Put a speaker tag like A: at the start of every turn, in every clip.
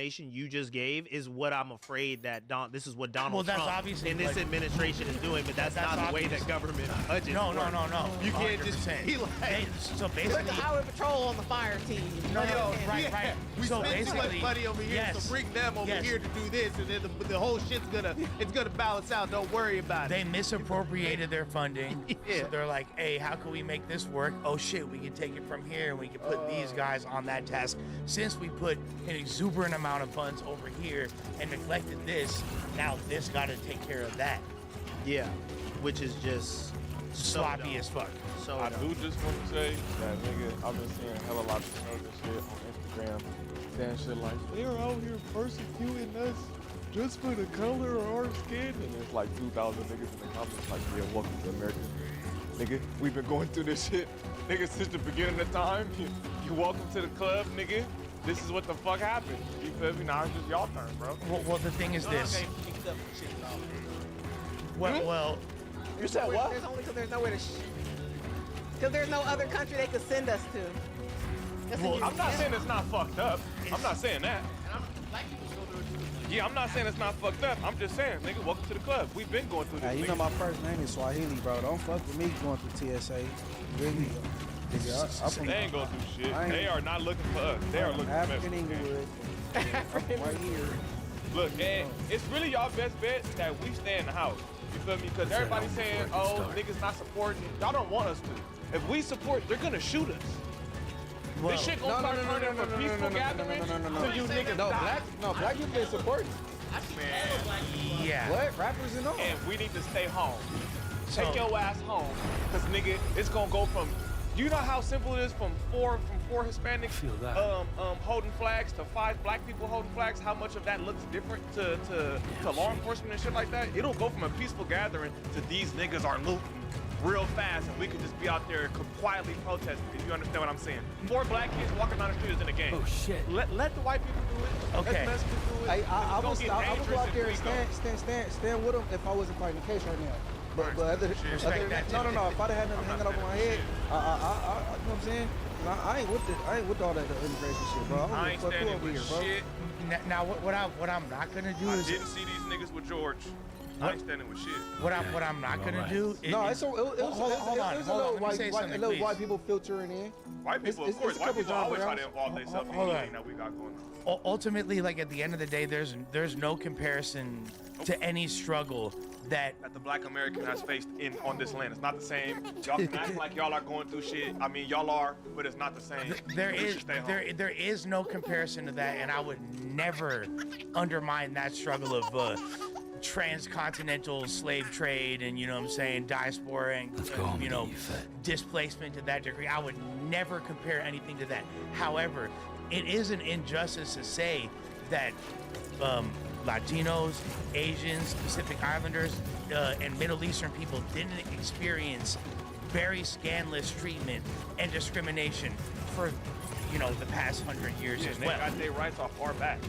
A: explanation you just gave is what I'm afraid that this is what Donald
B: that's
A: Trump
B: obviously
A: and this administration is doing, but that's not the way that government budgets
B: No.
A: You can't just be like,
B: so
C: Put
B: basically,
C: the highway patrol on the fire team.
B: right.
A: We
B: So
A: spend too much
B: basically,
A: money over here,
B: yes,
A: so bring them over
B: yes.
A: here to do this, and then the whole shit's gonna balance out. Don't worry about
B: They
A: it.
B: misappropriated their funding.
A: Yeah.
B: So they're like, hey, how can we make this work? Oh shit, we can take it from here and we can put these guys on that task. Since we put an exuberant amount of funds over here and neglected this, now this got to take care of that.
A: Yeah, which is just
B: Sloppy as fuck.
A: So
D: I do just want to say that nigga, I've been seeing hella lot of shows and shit on Instagram saying shit like, they're out here persecuting us just for the color of our skin. And there's like 2,000 niggas in the comments like, yeah, welcome to America. Nigga, we've been going through this shit. Nigga, since the beginning of time, you welcome to the club, nigga. This is what the fuck happened. You feel me? Now it's just y'all turn, bro.
B: Well, the thing is this. Well,
D: You said what?
C: There's only because there's nowhere to because there's no other country they could send us to.
B: Well,
D: I'm not saying it's not fucked up. I'm not saying that. Yeah, I'm not saying it's not fucked up. I'm just saying, nigga, welcome to the club. We've been going through this.
E: Hey, you know my first name is Swahili, bro. Don't fuck with me going through TSA. Really? Nigga,
D: They ain't gonna do shit.
E: I ain't-
D: They are not looking for us. They are looking
E: African
D: for us.
E: Inglewood. Right here.
D: Look, and it's really y'all best bet that we stay in the house. You feel me? Because everybody's saying, oh, niggas not supporting. Y'all don't want us to. If we support, they're gonna shoot us. This shit gonna start turning from peaceful gatherings to you niggas die.
E: Black people been supporting.
B: yeah.
E: What? Rappers and all.
D: And we need to stay home.
B: So-
D: Take your ass home. Cause nigga, it's gonna go from, you know how simple it is from four Hispanics holding flags to 5 black people holding flags, how much of that looks different to law enforcement and shit like that? It'll go from a peaceful gathering to these niggas are looting real fast and we could just be out there quietly protesting, if you understand what I'm saying. 4 black kids walking down the street is in a game.
F: Oh shit.
D: Let the white people do it.
B: Okay.
D: Let the Mexicans do it.
E: I
D: It's gonna
E: would
D: get
E: go out
D: dangerous
E: there
D: if
E: and
D: we go.
E: stand with them if I wasn't fighting the case right now. But other
B: Respect
E: than
B: that,
E: that, no. If I'd have had nothing
D: I'm
E: hanging
D: not
E: over my
D: saying
E: head, you know what I'm saying? I ain't with all that immigration shit, bro.
D: I ain't
E: Fuck who
D: standing
E: over
D: with
E: here, bro.
D: shit.
B: Now, what I'm not gonna do
D: I
B: is
D: didn't see these niggas with George. I ain't standing with shit.
B: what I'm not gonna do.
E: No,
B: is,
E: it was a little
B: please.
E: white people filtering in.
D: White people, of
E: It's
D: course.
E: a
D: White
E: couple
D: people always try
E: John
D: to involve themselves in
B: Hold on.
D: anything that we got going on.
B: Ultimately, like at the end of the day, there's no comparison to any struggle that
D: That the black American has faced on this land. It's not the same. Y'all can act like y'all are going through shit. I mean, y'all are, but it's not the same.
B: there
D: We
B: is
D: should stay home.
B: there is no comparison to that, and I would never undermine that struggle of transcontinental slave trade and, you know what I'm saying, diaspora and you know, displacement to that degree. I would never compare anything to that. However, it is an injustice to say that Latinos, Asians, Pacific Islanders, and Middle Eastern people didn't experience very scandalous treatment and discrimination for, you know, the past 100 years
D: Yeah,
B: as
D: they
B: well.
D: got their rights off our back.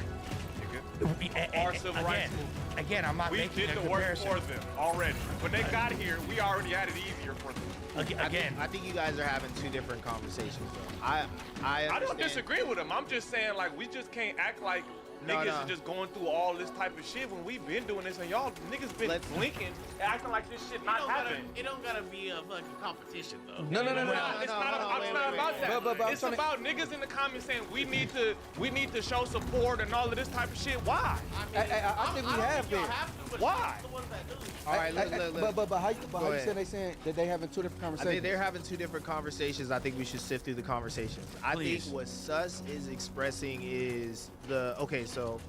D: Nigga. Our civil rights movement.
B: Again, I'm not
D: We
B: making
D: did
B: a
D: the work
B: comparison.
D: for them already. When they got here, we already had it easier for them.
B: Again,
A: I think you guys are having 2 different conversations, though. I
D: I don't
A: understand.
D: disagree with them. I'm just saying, like, we just can't act like niggas are just going through all this type of shit when we've been doing this and y'all niggas been blinking and acting like this shit not happening.
F: It don't gotta be a fucking competition though.
D: It's not about that.
E: But
D: It's about niggas in the comments saying we need to show support and all of this type of shit. Why?
E: I think we have been.
D: Why?
A: All right, look.
E: But how you saying they saying that they having 2 different
A: I
E: conversations?
A: think they're having 2 different conversations. I think we should sift through the conversations. I
B: Please.
A: think what Sus is expressing is so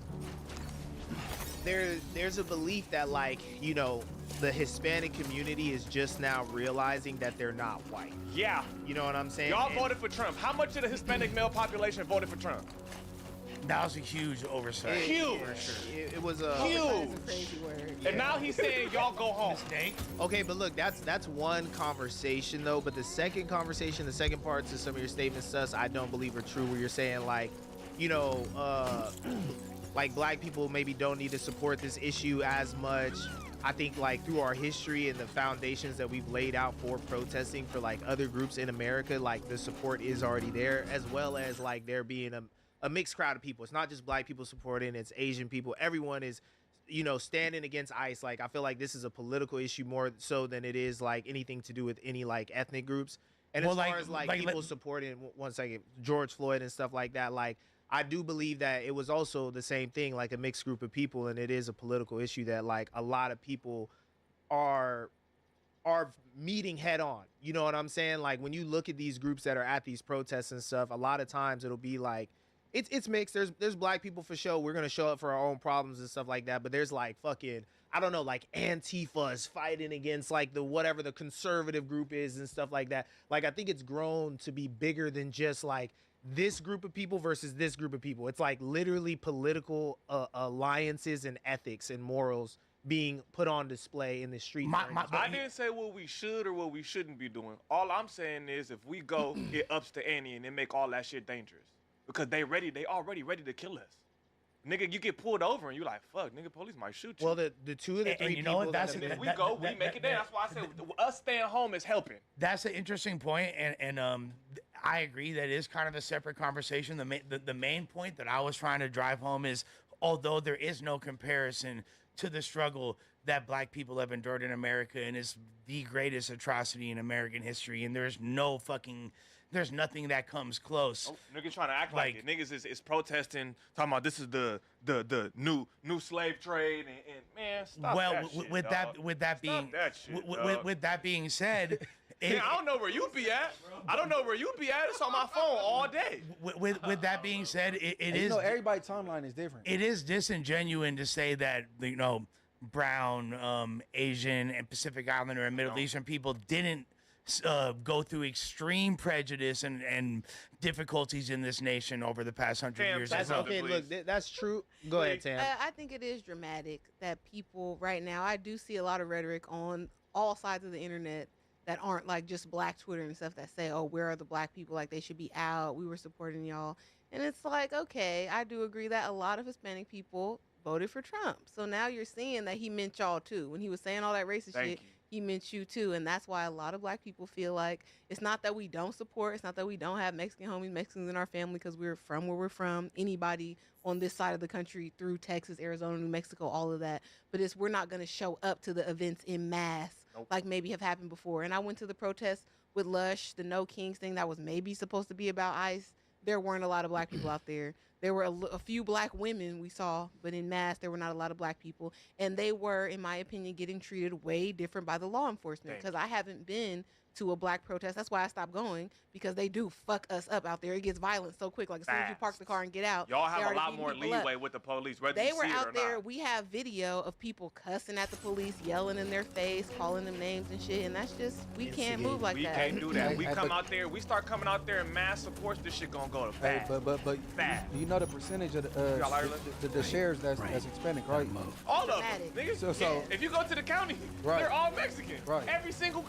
A: there's a belief that, like, you know, the Hispanic community is just now realizing that they're not white.
D: Yeah.
A: You know what I'm saying?
D: Y'all voted for Trump. How much of the Hispanic male population voted for Trump?
B: that was a huge oversight.
D: Huge.
A: It was a
D: Huge.
C: That's a crazy word.
D: And now he's saying y'all go home.
B: Mistake.
A: Okay, but look, that's one conversation though. But the second conversation, the second part to some of your statements, Sus, I don't believe are true. Where you're saying, like, you know, like black people maybe don't need to support this issue as much. I think, like, through our history and the foundations that we've laid out for protesting for, like, other groups in America, like, the support is already there, as well as, like, there being a mixed crowd of people. It's not just black people supporting, it's Asian people. Everyone is, you know, standing against ICE. Like, I feel like this is a political issue more so than it is like anything to do with any like ethnic groups. And
B: Well,
A: as far as like people supporting, one second, George Floyd and stuff like that, like I do believe that it was also the same thing, like a mixed group of people, and it is a political issue that like a lot of people are meeting head on. You know what I'm saying? Like when you look at these groups that are at these protests and stuff, a lot of times it'll be like it's mixed. There's black people for sure. We're gonna show up for our own problems and stuff like that. But there's like fucking, I don't know, like Antifa's fighting against like the whatever the conservative group is and stuff like that. Like I think it's grown to be bigger than just like this group of people versus this group of people. It's like literally political alliances and ethics and morals being put on display in the streets.
D: I didn't say what we should or what we shouldn't be doing. All I'm saying is if we go, it ups the ante and it make all that shit dangerous. Because they already ready to kill us. Nigga, you get pulled over and you like, fuck, nigga, police might shoot you.
A: Well, the two of the three
B: you know
A: people
B: what, that's
A: that
D: And
A: have
D: if
A: been-
D: we go, we make it there. That's why I said us staying home is helping.
B: That's an interesting point, and I agree that it is kind of a separate conversation. The main point that I was trying to drive home is, although there is no comparison to the struggle that black people have endured in America, and it's the greatest atrocity in American history, and there's nothing that comes close.
D: Oh, niggas trying to act like it. Niggas is protesting, talking about this is the new slave trade, and man, stop that shit,
B: with that being said,
D: I don't know where you be at. I don't know where you be at. It's on my phone all day.
B: with that being said, it
E: And
B: is.
E: you know, everybody's timeline is different.
B: It is disingenuous to say that, you know, brown, Asian, and Pacific Islander and Middle Eastern people didn't go through extreme prejudice and difficulties in this nation over the past 100 years.
A: That's okay. Look, that's true. Go ahead, Tam.
C: I think it is dramatic that people right now, I do see a lot of rhetoric on all sides of the internet that aren't like just black Twitter and stuff that say, oh, where are the black people? Like they should be out. We were supporting y'all. And it's like, okay, I do agree that a lot of Hispanic people voted for Trump. So now you're seeing that he meant y'all too. When he was saying all that racist shit, he meant you too. And that's why a lot of black people feel like it's not that we don't support, it's not that we don't have Mexican homies, Mexicans in our family because we're from where we're from. Anybody on this side of the country through Texas, Arizona, New Mexico, all of that. But it's we're not going to show up to the events in mass like maybe have happened before. And I went to the protest with Lush, the No Kings thing that was maybe supposed to be about ICE. There weren't a lot of black people out there. There were a few black women we saw, but in mass, there were not a lot of black people. And they were, in my opinion, getting treated way different by the law enforcement because I haven't been to a black protest. That's why I stopped going, because they do fuck us up out there. It gets violent so quick. Like as soon as you park the car and get out,
D: y'all have a lot more leeway with the police. Whether
C: they
D: you
C: were
D: see it
C: out
D: or
C: there.
D: not.
C: We have video of people cussing at the police, yelling in their face, calling them names and shit. And that's just we can't move like
D: we
C: that.
D: can't do that. We come out there. We start coming out there in mass support. This shit gonna go to
E: Hey,
D: bad.
E: but
D: Bad.
E: you know the percentage of the shares that's Hispanic, right?
D: All of them,
C: Dramatic.
D: niggas.
E: So-
D: if you go to the county,
E: Right.
D: they're all Mexican.
E: Right.
D: Every single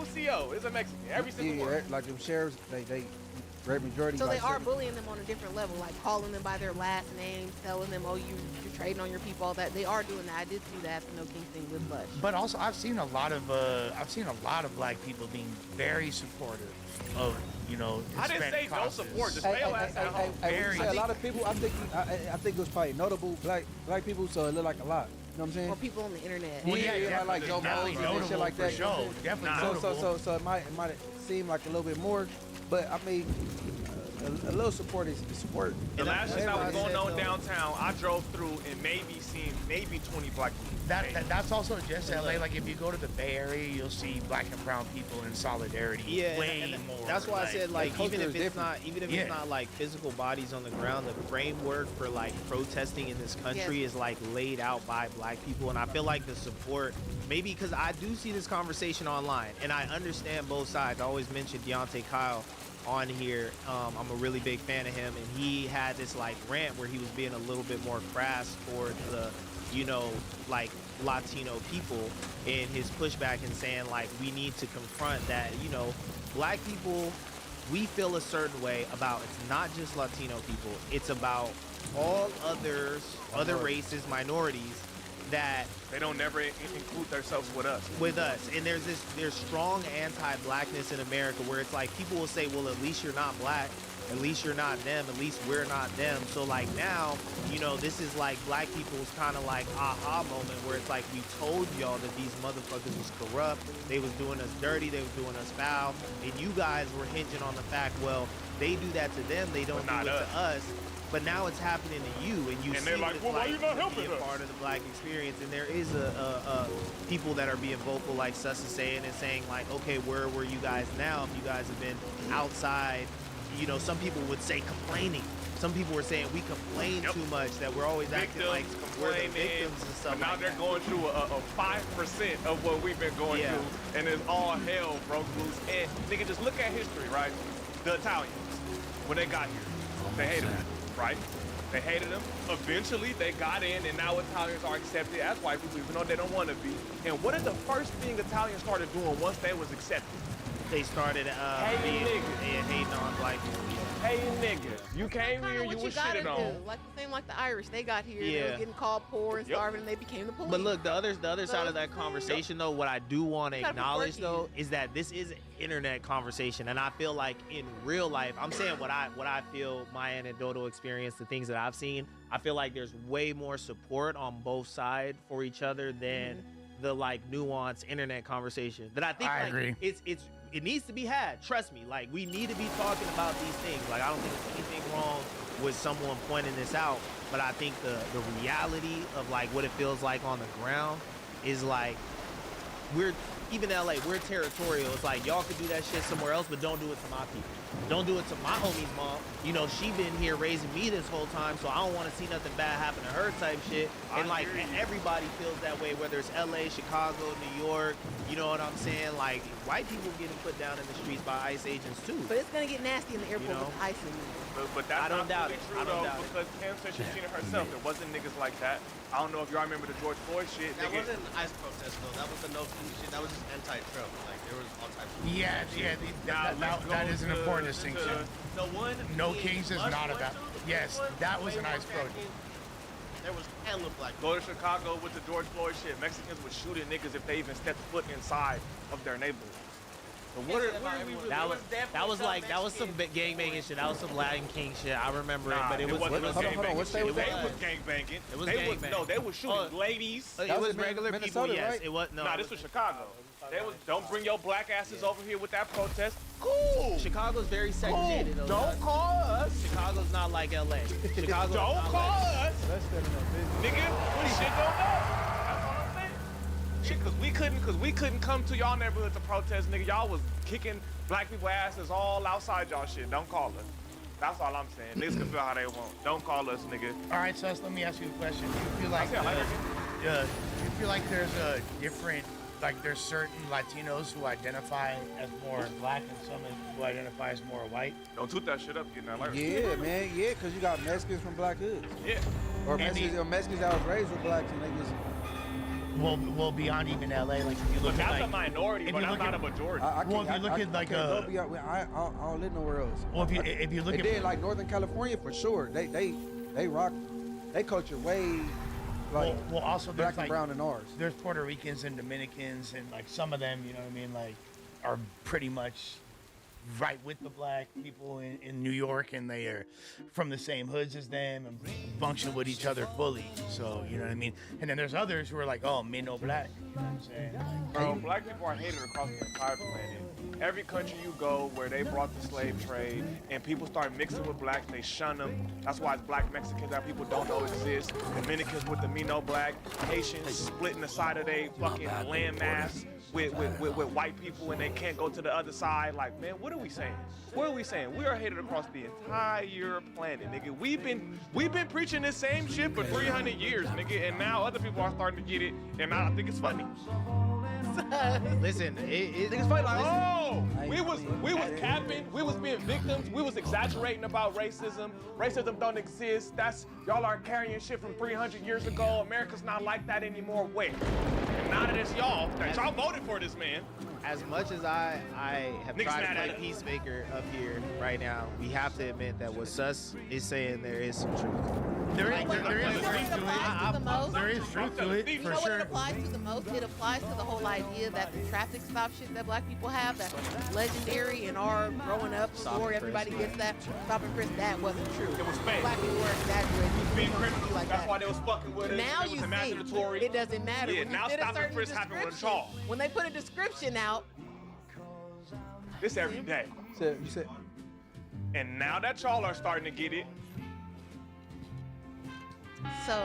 D: CO is a Mexican. Every single
E: Yeah,
D: one.
E: like them shares, they great majority.
C: So they
E: like
C: are
E: 70.
C: bullying them on a different level, like calling them by their last names, telling them, "Oh, you're trading on your people." All that they are doing that. I did see that at the No King thing with Lush.
B: But also, I've seen a lot of black people being very supportive of, you know,
D: I didn't
B: Hispanic
D: say no
B: causes.
D: support. Just stay your ass at home.
E: When you
B: Very-
E: say a lot of people. I think it was probably notable black people, so it looked like a lot. You know what I'm saying?
C: Or people on the internet.
B: Well, yeah,
E: Yeah, like Joe
B: definitely
E: Moses and shit
B: notable
E: like
B: for
E: that, you know what
B: sure.
E: I'm saying?
B: Definitely notable.
E: So it might seem like a little bit more, but I mean, a little support is support.
D: The last shit that was
E: Everybody
D: going on
E: said so.
D: downtown, I drove through and seen 20 black people.
B: That's also just LA. Like if you go to the Bay Area, you'll see black and brown people in solidarity.
A: Yeah,
B: way
A: and
B: more.
A: that's why I said like
E: culture
A: even if
E: is
A: it's not
B: Yeah.
A: it's not like physical bodies on the ground, the framework for like protesting in this country is like laid out by black people, and I feel like the support maybe because I do see this conversation online and I understand both sides. I always mention Deontay Kyle on here. I'm a really big fan of him, and he had this like rant where he was being a little bit more crass towards the, you know, like Latino people in his pushback and saying like we need to confront that, you know, black people, we feel a certain way about, it's not just Latino people, it's about all other races, minorities that
D: They don't never include themselves with us.
A: and there's strong anti-blackness in America where it's like people will say, well, at least you're not black, at least you're not them, at least we're not them. So like now, you know, this is like black people's kind of like aha moment where it's like we told y'all that these motherfuckers was corrupt, they was doing us dirty, they was doing us foul, and you guys were hinging on the fact, well, they do that to them, they don't do it to us. But now it's happening to you, and you see
D: they're like, well, why you not helping
A: being
D: us?
A: part of the black experience. And there is a people that are being vocal, like Sus is saying, and saying like, okay, where were you guys now? If you guys have been outside, you know, some people would say complaining. Some people were saying we complain too much, that we're always acting like we're the victims and stuff.
D: Now
A: like
D: they're
A: that.
D: going through a 5% of what we've been going through, and it's all hell broke loose. And nigga, just look at history, right? The Italians, when they got here, they hated them, right? They hated them. Eventually, they got in, and now Italians are accepted as white people, even though they don't want to be. And what is the first thing Italians started doing once they was accepted?
A: They started hating on black people.
D: Hey, nigga, you came here, you
C: What
D: was
C: gotta
D: shitted on.
C: do. Like the same like the Irish, they got here, they
A: Yeah.
C: were getting called poor and starving, and they became the police.
A: But look, the other side of that conversation, though, what I do want to
C: You gotta put
A: acknowledge,
C: work in.
A: though, is that this is an internet conversation, and I feel like in real life, I'm saying what I feel, my anecdotal experience, the things that I've seen, I feel like there's way more support on both sides for each other than the like nuanced internet conversation. That I think
B: I
A: like,
B: agree.
A: it needs to be had. Trust me, like we need to be talking about these things. Like I don't think there's anything wrong with someone pointing this out, but I think the reality of like what it feels like on the ground is like we're even LA, we're territorial. It's like y'all could do that shit somewhere else, but don't do it to my people. Don't do it to my homie's mom. You know, she been here raising me this whole time, so I don't want to see nothing bad happen to her type shit. And like everybody feels that way, whether it's LA, Chicago, New York, you know what I'm saying? Like white people getting put down in the streets by ICE agents too.
C: But it's gonna get nasty in the airport
A: know?
C: with ice in there.
D: But that's
A: I don't
D: not
A: doubt
D: really
A: it.
D: true
A: I don't
D: though,
A: doubt it.
D: because Kim said she's seen it herself. There wasn't niggas like that. I don't know if y'all remember the George Floyd shit.
F: That
D: nigga.
F: wasn't ICE protest though. That was the no king shit. That was just anti-Trump. Like there was all types of
B: Yeah, that is an important distinction.
F: The one
B: No
F: me and
B: Kings is
F: Lush
B: not
F: went
B: about.
F: to,
B: Yes,
F: one
B: that was
F: way
B: an
F: more
B: ICE protest.
F: cracking. There was hella black
D: Go to Chicago with the George Floyd shit. Mexicans were shooting niggas if they even stepped foot inside of their neighborhood. But what are we really?
A: That was like some gangbanging shit. That was some Latin King shit. I remember it, but it was
D: wasn't
A: it was
D: no
E: hold on, what state was
D: They
E: that?
D: was gangbanging.
A: It was
D: they
A: gangbang.
D: No, they was shooting ladies.
A: it
E: That
A: was
E: was in
A: regular people.
E: Minnesota,
A: Yes,
E: right?
A: it was no.
D: Nah, this was Chicago. They was don't bring your black asses over here with that protest. Cool.
A: Chicago's very segregated.
D: Cool.
A: Though,
D: Don't call us.
A: Chicago's not like LA. Chicago's
D: Don't
A: not
D: call
A: like,
D: us.
E: That's standing up business.
D: Nigga, shit don't know. That's all I'm saying. Shit, cause we couldn't come to y'all neighborhood to protest, nigga. Y'all was kicking black people asses all outside y'all shit. Don't call us. That's all I'm saying. Niggas can feel how they want. Don't call us, nigga.
B: All right, Sus, let me ask you a question. Do you feel like
D: I see 100.
B: do you feel like there's a different, like there's certain Latinos who identify as more black and some who identify as more white?
D: Don't toot that shit up, getting that later.
E: Yeah, man, yeah, because you got Mexicans from black hoods.
D: Yeah.
E: Or
B: And
E: Mexicans that was raised with blacks and they just,
B: Well, beyond even LA, like if you
D: But
B: look at
D: that's
B: like,
D: a minority,
B: if
D: but
B: you
D: that's
B: look
D: not
B: at-
D: a majority.
E: I
B: Well, if you look at, like,
E: can't go beyond, I don't live nowhere else.
B: well, if you look
E: And
B: at
E: then like Northern California for sure, they rock, they culture way like
B: well, also
E: black
B: there's
E: and
B: like
E: brown than ours.
B: there's Puerto Ricans and Dominicans and like some of them, you know what I mean, like are pretty much right with the black people in New York, and they are from the same hoods as them and function with each other fully. So you know what I mean. And then there's others who are like, oh, me no black. You know what I'm saying? Like,
D: Bro, black people are hated across the entire planet. Every country you go where they brought the slave trade and people start mixing with blacks, they shun them. That's why it's black Mexicans that people don't know exist. Dominicans with the me no black. Haitians splitting the side of their fucking landmass with white people and they can't go to the other side. Like, man, what are we saying? What are we saying? We are hated across the entire planet, nigga. We've been preaching this same shit for 300 years, nigga, and now other people are starting to get it, and I think it's funny.
A: listen,
D: Niggas fight like, oh, we was capping, we was being victims, we was exaggerating about racism. Racism don't exist. That's y'all are carrying shit from 300 years ago. America's not like that anymore. Wait, and now that it's y'all, that y'all voted for this man.
A: as much as I have
D: Niggas
A: tried
D: mad
A: to
D: at
A: play
D: it.
A: peacemaker up here right now, we have to admit that what Sus is saying, there is some truth.
B: there
A: Like,
B: is
C: What
B: a truth to it.
C: surprised you the most?
B: There is truth to it,
C: You
B: for
C: know what
B: sure.
C: it applies to the most? It applies to the whole idea that the traffic stop shit that black people have, that's legendary in our growing up before everybody gets that. Stop and frisk, that wasn't true.
G: It was fake.
C: Black people were exaggerating.
G: Being
C: It wasn't
G: criminals,
C: like
G: that's
C: that.
G: why they was fucking with us.
C: Now
G: It was
C: you
G: imaginatory.
C: see, it doesn't matter.
G: Yeah,
C: When you
G: now
C: did a
G: stop and
C: certain
G: frisk happen with a
C: description,
G: charge.
C: when they put a description out,
G: This every day.
E: So you said
G: And now that y'all are starting to get it,
C: so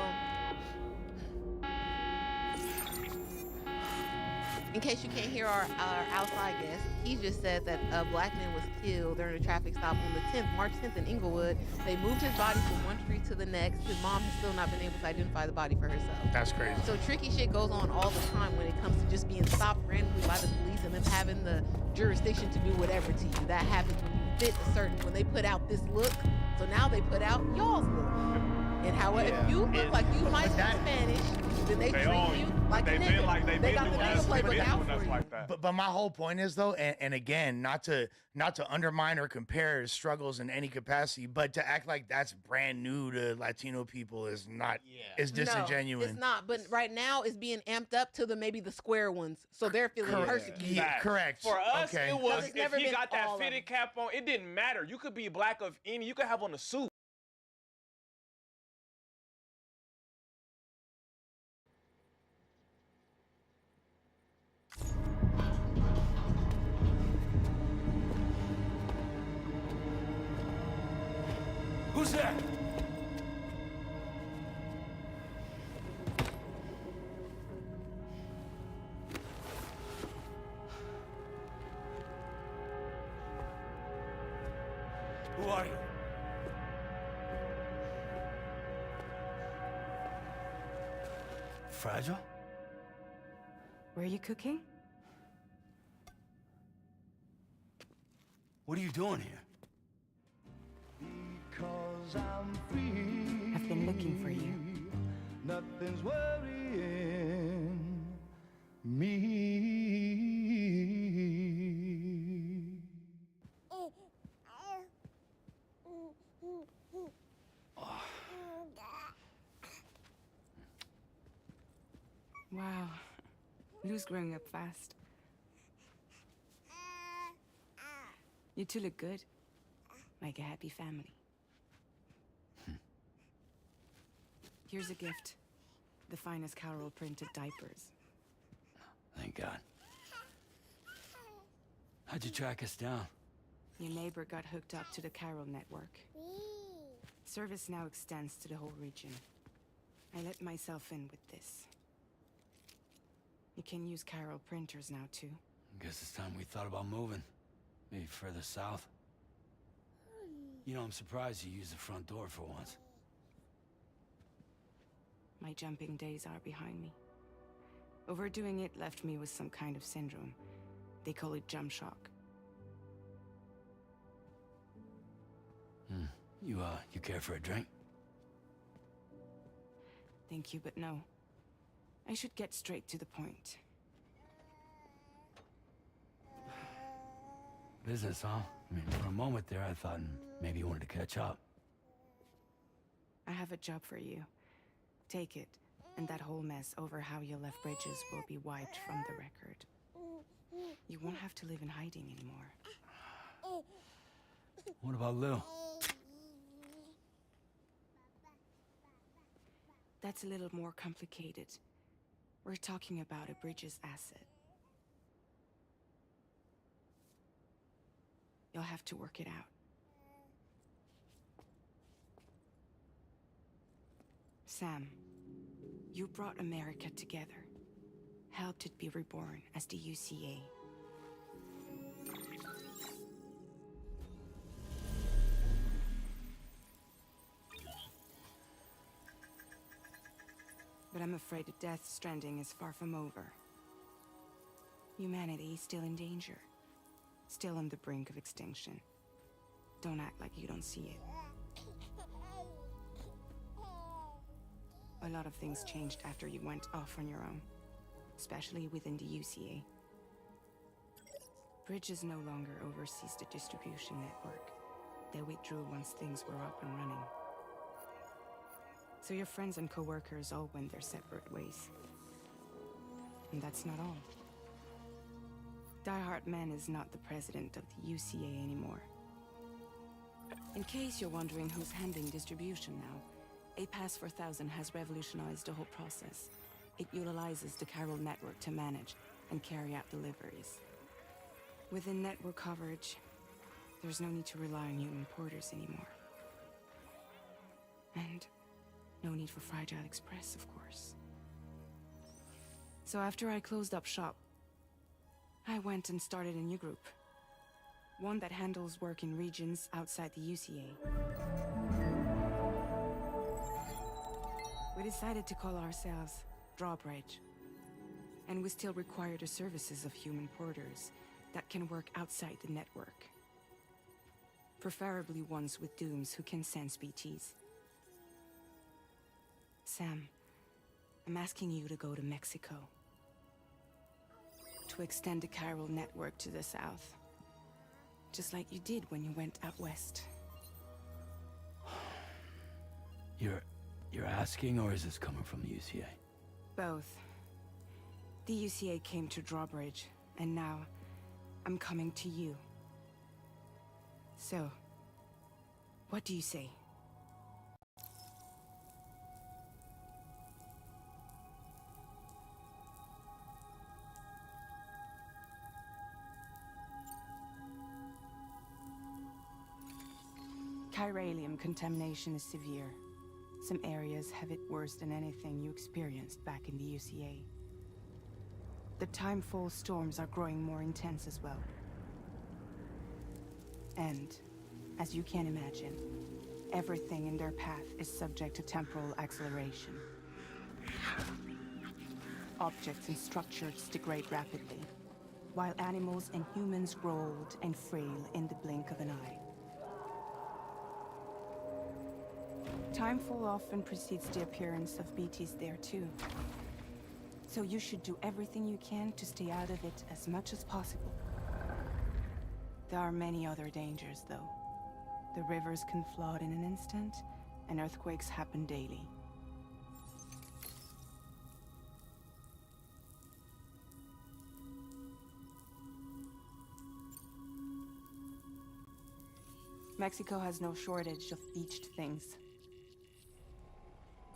C: in case you can't hear our outside guest, he just said that a black man was killed during a traffic stop on the 10th, March 10th in Inglewood. They moved his body from one street to the next. His mom has still not been able to identify the body for herself.
B: That's crazy.
C: So tricky shit goes on all the time when it comes to just being stopped randomly by the police and them having the jurisdiction to do whatever to you. That happens when you fit a certain, when they put out this look. So now they put out y'all's look. And however, if you look like you might speak Spanish, then they treat
G: own
C: you like a
G: they've
C: nigga.
G: been like they've
C: They
G: been
C: got the
G: doing
C: nigga
G: us, they've
C: playbook
G: been
C: out
G: doing us
C: for you.
G: like that.
B: But my whole point is though, and again, not to undermine or compare his struggles in any capacity, but to act like that's brand new to Latino people is not is disingenuous.
C: No, it's not. But right now it's being amped up to the maybe the square ones, so they're feeling persecuted.
B: Yeah, correct.
G: For us,
B: Okay.
G: it was
C: It's
G: if
C: never
G: he
C: been
G: got that
C: all of
G: fitted
C: them.
G: cap on, it didn't matter. You could be black of any, you could have on a suit.
H: Who's that? Who are you? Fragile?
I: Were you cooking?
H: What are you doing here?
I: I've been looking for you.
J: Nothing's worrying me.
I: Wow. Lou's growing up fast. You two look good. Like a happy family. Here's a gift. The finest Carol printed diapers.
H: Thank God. How'd you track us down?
I: Your neighbor got hooked up to the Carol network. Service now extends to the whole region. I let myself in with this. You can use Carol printers now too.
H: Guess it's time we thought about moving. Maybe further south. You know, I'm surprised you used the front door for once.
I: My jumping days are behind me. Overdoing it left me with some kind of syndrome. They call it jump shock.
H: You care for a drink?
I: Thank you, but no. I should get straight to the point.
H: Business, huh? I mean, for a moment there, I thought maybe you wanted to catch up.
I: I have a job for you. Take it, and that whole mess over how you left Bridges will be wiped from the record. You won't have to live in hiding anymore.
H: What about Lou?
I: That's a little more complicated. We're talking about a Bridges asset. You'll have to work it out. Sam, you brought America together. Helped it be reborn as the UCA. But I'm afraid the death stranding is far from over. Humanity is still in danger. Still on the brink of extinction. Don't act like you don't see it. A lot of things changed after you went off on your own. Especially within the UCA. Bridges no longer oversees the distribution network. They withdrew once things were up and running. So your friends and co-workers all went their separate ways. And that's not all. Die Hartman is not the president of the UCA anymore. In case you're wondering who's handling distribution now, A Pass 4000 has revolutionized the whole process. It utilizes the chiral network to manage and carry out deliveries. Within network coverage, there's no need to rely on human porters anymore. And no need for Fragile Express, of course. So after I closed up shop, I went and started a new group. One that handles work in regions outside the UCA. We decided to call ourselves Drawbridge. And we still require the services of human porters that can work outside the network. Preferably ones with dooms who can sense BTs. Sam, I'm asking you to go to Mexico. To extend the chiral network to the south. Just like you did when you went out west.
H: You're asking, or is this coming from the UCA?
I: Both. The UCA came to Drawbridge, and now I'm coming to you. So, what do you say? Chiralium contamination is severe. Some areas have it worse than anything you experienced back in the UCA. The timefall storms are growing more intense as well. And, as you can imagine, everything in their path is subject to temporal acceleration. Objects and structures degrade rapidly, while animals and humans grow old and frail in the blink of an eye. Timefall often precedes the appearance of BTs there too. So you should do everything you can to stay out of it as much as possible. There are many other dangers, though. The rivers can flood in an instant, and earthquakes happen daily. Mexico has no shortage of beached things.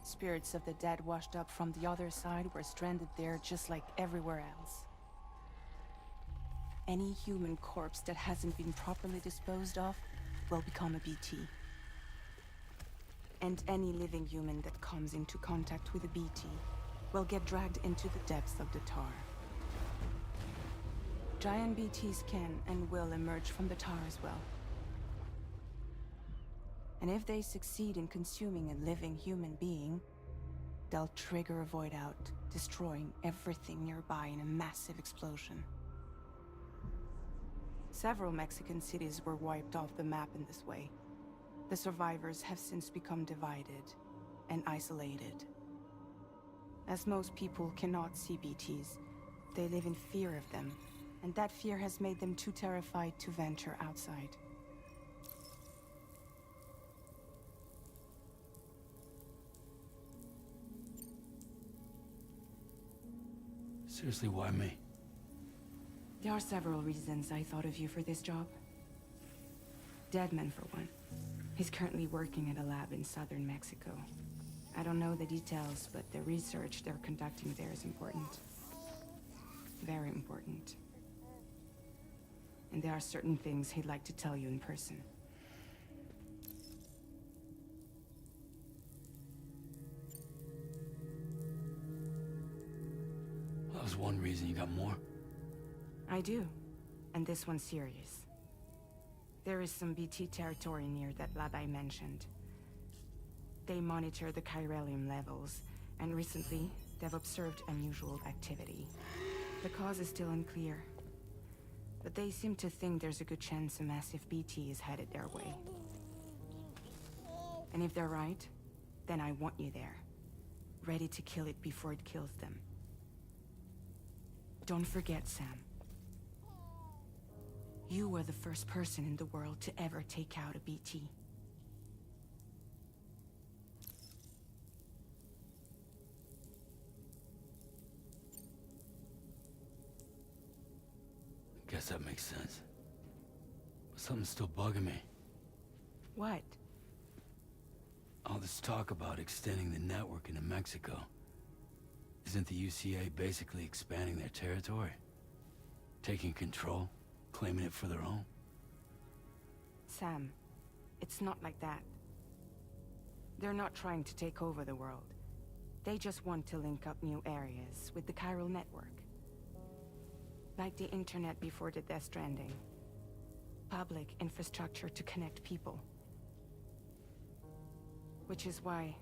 I: Spirits of the dead washed up from the other side were stranded there just like everywhere else. Any human corpse that hasn't been properly disposed of will become a BT. And any living human that comes into contact with a BT will get dragged into the depths of the tar. Giant BTs can and will emerge from the tar as well. And if they succeed in consuming a living human being, they'll trigger a void out, destroying everything nearby in a massive explosion. Several Mexican cities were wiped off the map in this way. The survivors have since become divided and isolated. As most people cannot see BTs, they live in fear of them, and that fear has made them too terrified to venture outside.
H: Seriously, why me?
I: There are several reasons I thought of you for this job. Deadman, for one. He's currently working at a lab in southern Mexico. I don't know the details, but the research they're conducting there is important. Very important. And there are certain things he'd like to tell you in person.
H: That was one reason. You got more?
I: I do. And this one's serious. There is some BT territory near that lab I mentioned. They monitor the chiralium levels, and recently, they've observed unusual activity. The cause is still unclear. But they seem to think there's a good chance a massive BT is headed their way. And if they're right, then I want you there. Ready to kill it before it kills them. Don't forget, Sam. You were the first person in the world to ever take out a BT.
H: that makes sense. But something's still bugging me.
I: What?
H: All this talk about extending the network into Mexico. Isn't the UCA basically expanding their territory? Taking control? Claiming it for their own?
I: Sam, it's not like that. They're not trying to take over the world. They just want to link up new areas with the chiral network. Like the internet before the Death Stranding. Public infrastructure to connect people. Which is why,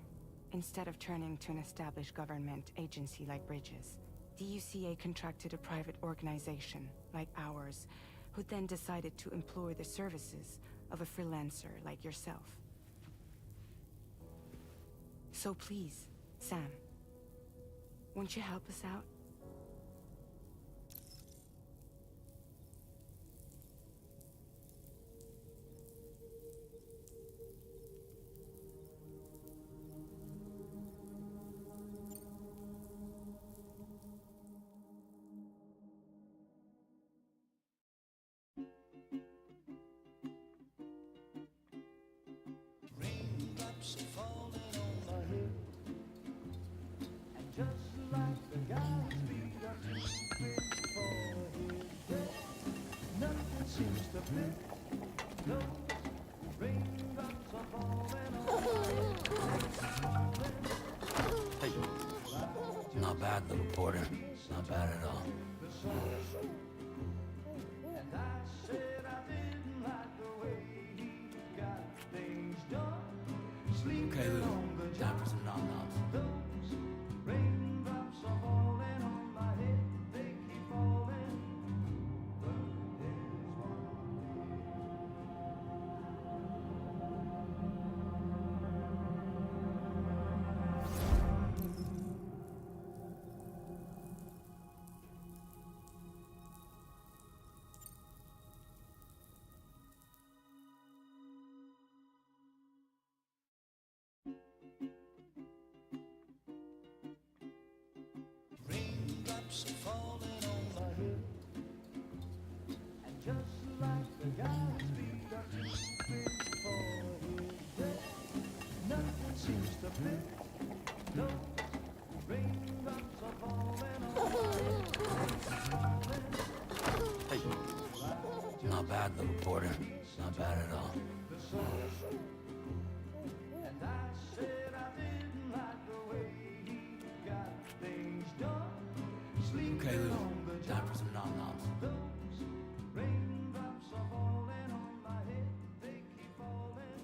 I: instead of turning to an established government agency like Bridges, the UCA contracted a private organization like ours, who then decided to employ the services of a freelancer like yourself. So please, Sam, won't you help us out?
J: Raindrops are falling on my head, and just like the guy's feet are too big for his head, nothing seems to fit. Those raindrops are falling on my head.
H: Hey. Not bad, little porter. Not bad at all.
J: And I said I didn't like the way he got things done.
H: Okay, Lou. Time for some nom-noms.
J: Those raindrops are falling on my head. They keep falling. But there's raindrops are falling on my head, and just like the guy's feet are too big for his head, nothing seems to fit. Those raindrops are falling on my head.
H: Hey. Not bad, little porter. Not bad at all.
J: And I said I didn't like the way he got things done.
H: Okay, Lou. Time for some nom-noms.
J: Those raindrops are falling on my head. They keep falling.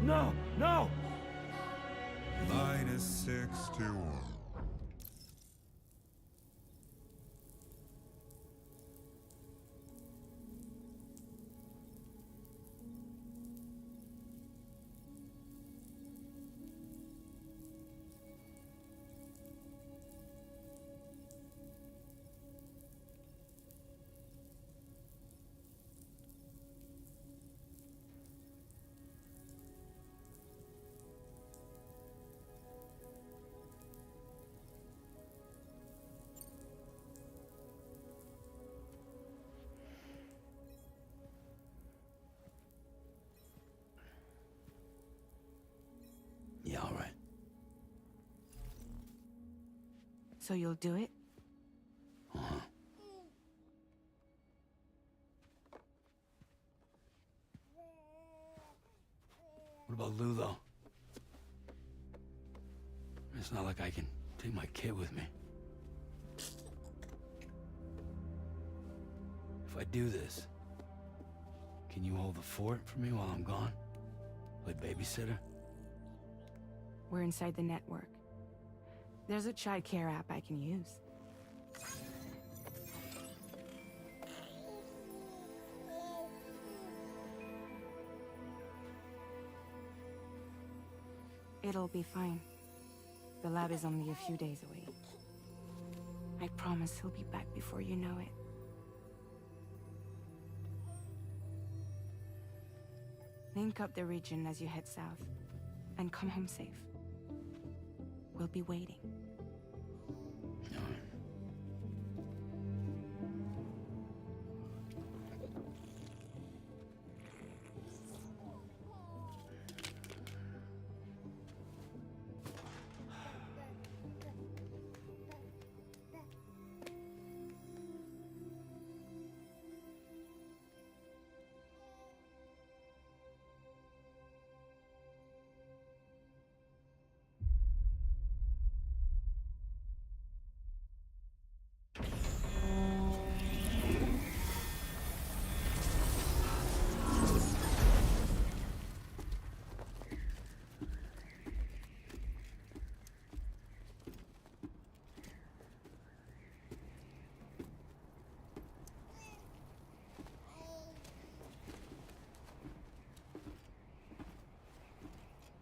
H: No! No!
K: -61.
H: Yeah, all right.
I: So you'll do it?
H: Uh-huh. What about Lou, though? It's not like I can take my kid with me. If I do this, can you hold the fort for me while I'm gone? Play babysitter?
I: We're inside the network. There's a child care app I can use. It'll be fine. The lab is only a few days away. I promise he'll be back before you know it. Link up the region as you head south, and come home safe. We'll will be waiting.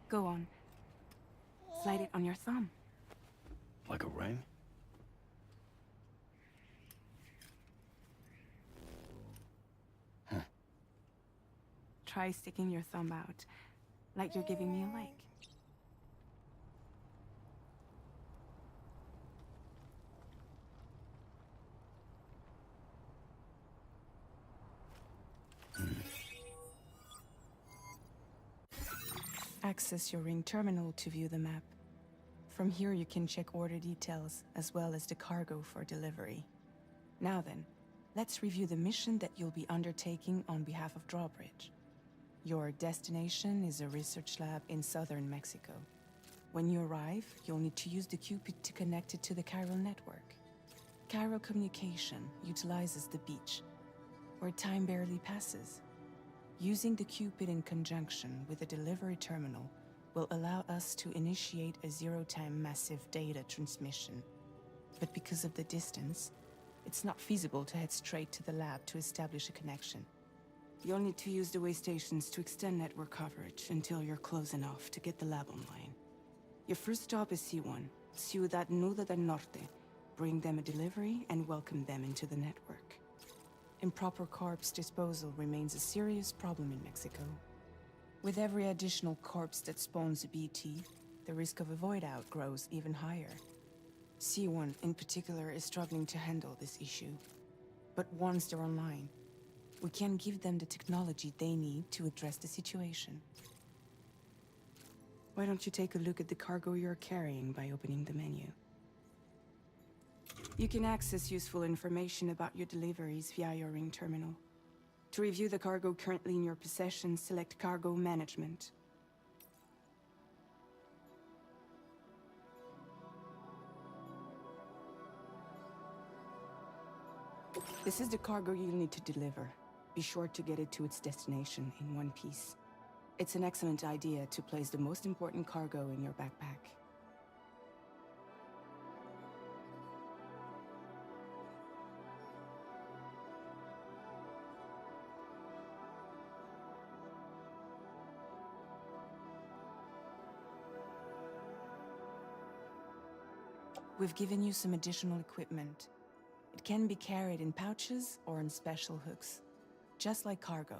I: Go on. Slide it on your thumb.
H: Like a ring?
I: Try sticking your thumb out, like you're giving me a like. Access your ring terminal to view the map. From here you can check order details, as well as the cargo for delivery. Now then, let's review the mission that you'll be undertaking on behalf of Drawbridge. Your destination is a research lab in southern Mexico. When you arrive, you'll need to use the Cupid to connect it to the chiral network. Chiral communication utilizes the beach, where time barely passes. Using the Cupid in conjunction with a delivery terminal will allow us to initiate a zero-time massive data transmission. But because of the distance, it's not feasible to head straight to the lab to establish a connection. You'll need to use the way stations to extend network coverage until you're close enough to get the lab online. Your first stop is C1, Ciudad Nuda del Norte. Bring them a delivery and welcome them into the network. Improper corpse disposal remains a serious problem in Mexico. With every additional corpse that spawns a BT, the risk of a void out grows even higher. C1 in particular is struggling to handle this issue. But once they're online, we can give them the technology they need to address the situation. Why don't you take a look at the cargo you're carrying by opening the menu? You can access useful information about your deliveries via your ring terminal. To review the cargo currently in your possession, select Cargo Management. This is the cargo you'll need to deliver. Be sure to get it to its destination in one piece. It's an excellent idea to place the most important cargo in your backpack. We've given you some additional equipment. It can be carried in pouches or in special hooks, just like cargo.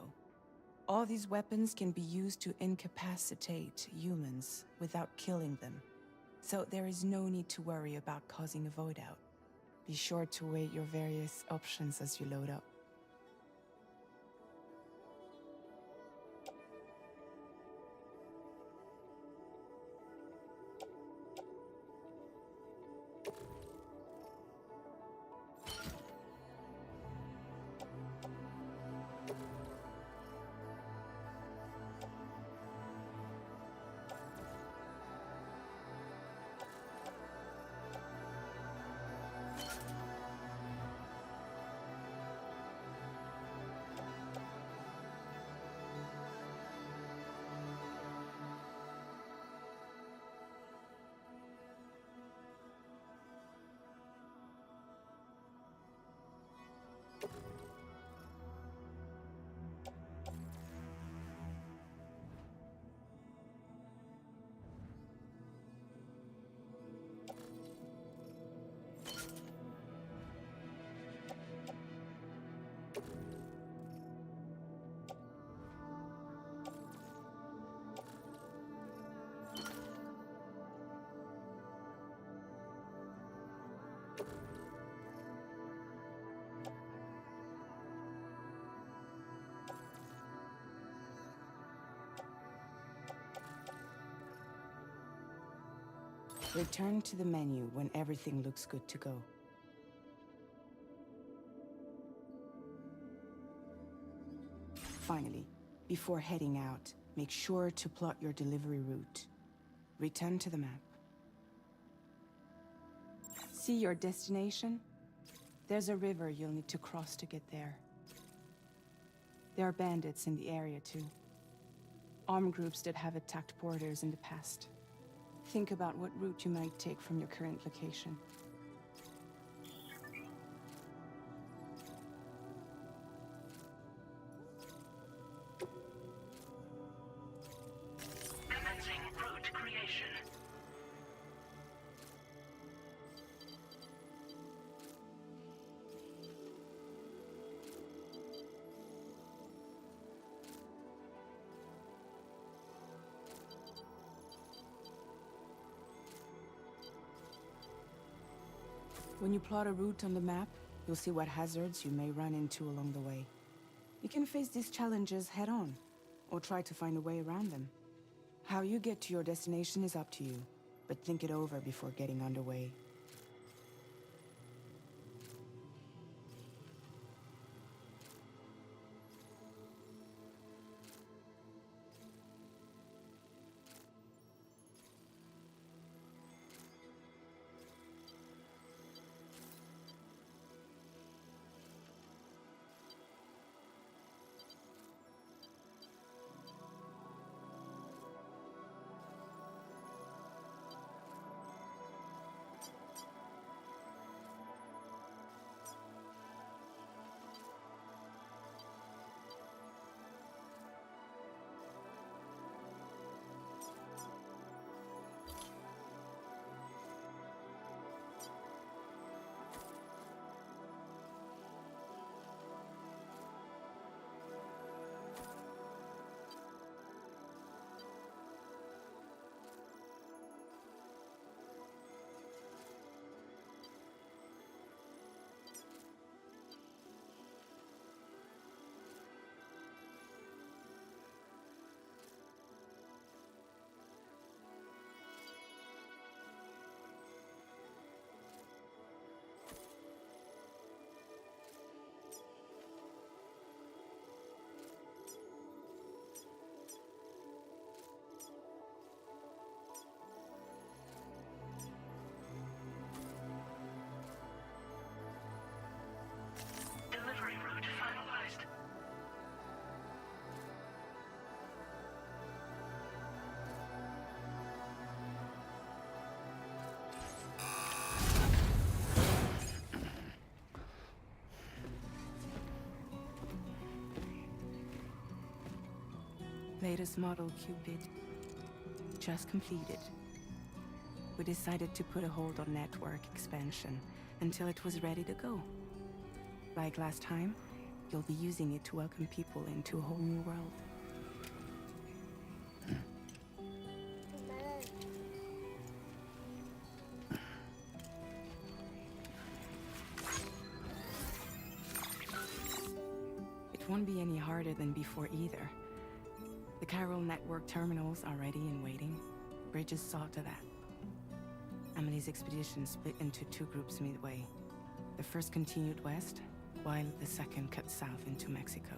I: All these weapons can be used to incapacitate humans without killing them, so there is no need to worry about causing a void out. Be sure to weigh your various options as you load up. Return to the menu when everything looks good to go. Finally, before heading out, make sure to plot your delivery route. Return to the map. See your destination? There's a river you'll need to cross to get there. There are bandits in the area too. Armed groups that have attacked borders in the past. Think about what route you might take from your current location.
J: Commencing route creation.
I: When you plot a route on the map, you'll see what hazards you may run into along the way. You can face these challenges head-on, or try to find a way around them. How you get to your destination is up to you, but think it over before getting underway.
J: Delivery route finalized.
I: Latest model Cupid. Just completed. We decided to put a hold on network expansion until it was ready to go. Like last time, you'll be using it to welcome people into a whole new world. It won't be any harder than before either. The Chiral network terminals are ready and waiting. Bridges saw to that. Emily's expedition split into two groups midway. The first continued west, while the second cut south into Mexico.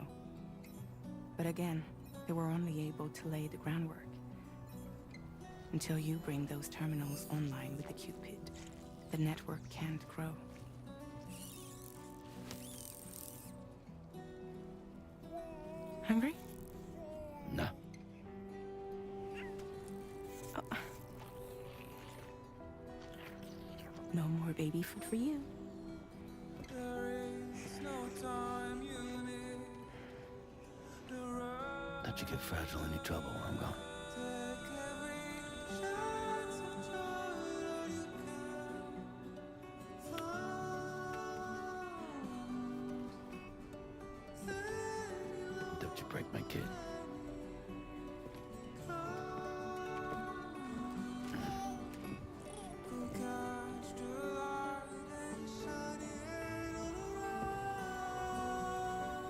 I: But again, they were only able to lay the groundwork. Until you bring those terminals online with the Cupid, the network can't grow. Hungry?
H: No.
I: Oh. No more baby food for you.
H: Don't you get fragile any trouble while I'm gone. Don't you break my kid.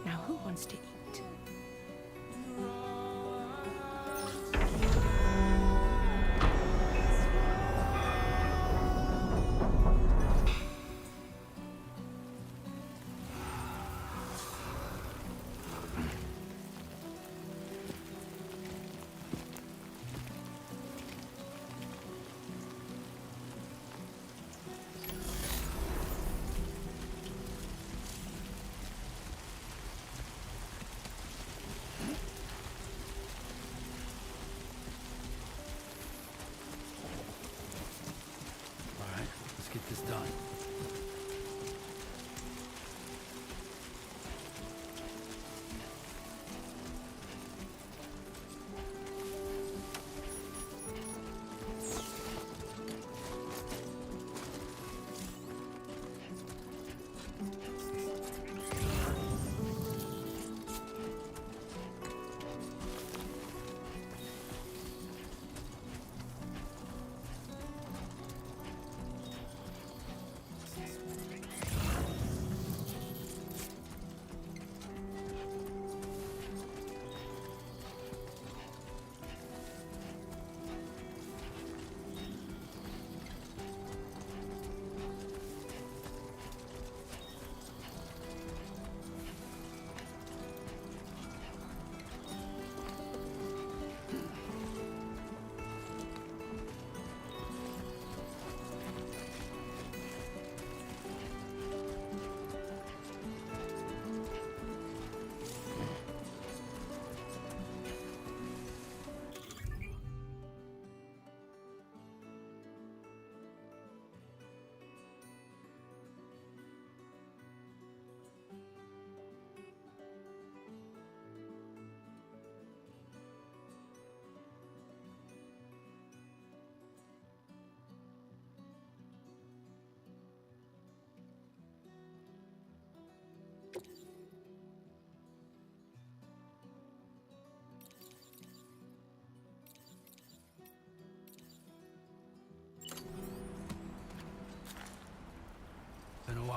I: Now who wants to eat?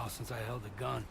H: while since I held a gun.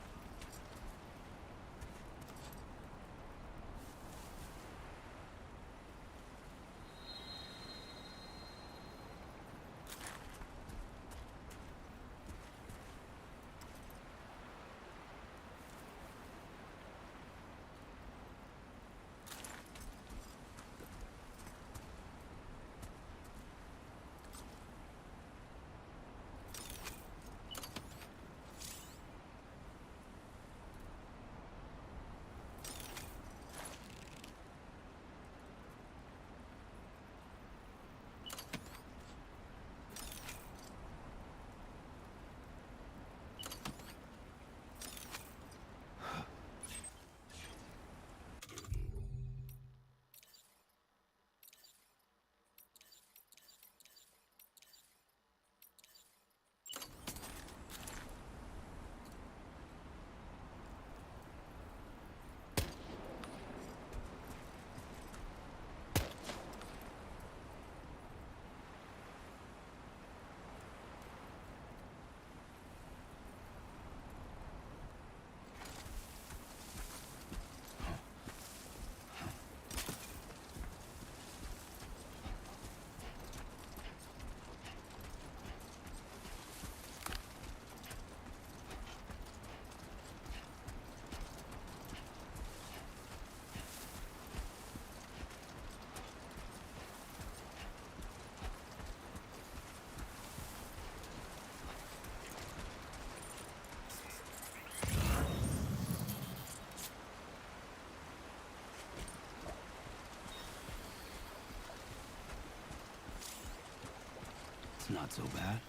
H: It's not so bad.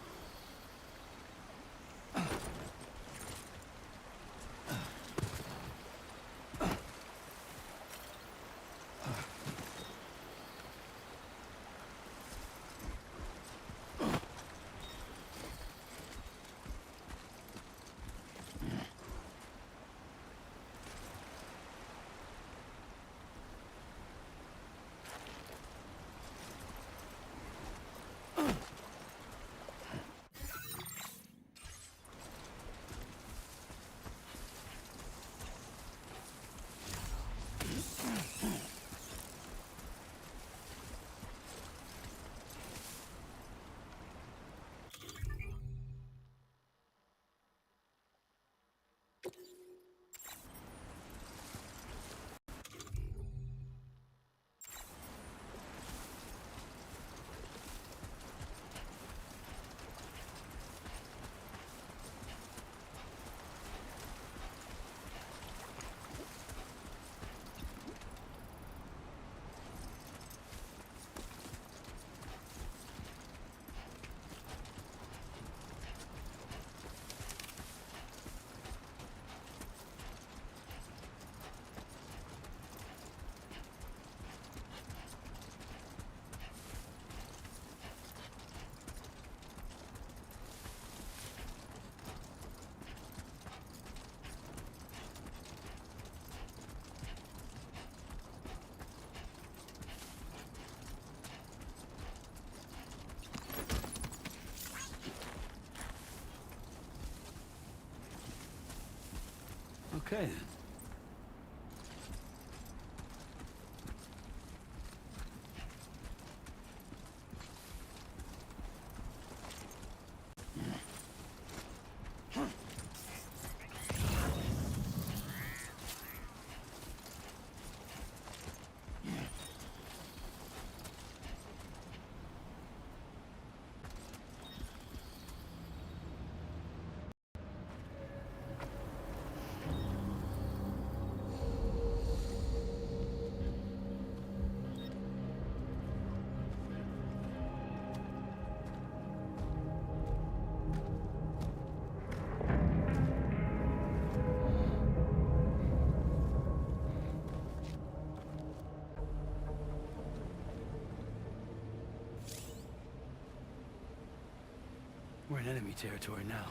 H: Okay then. We're in enemy territory now.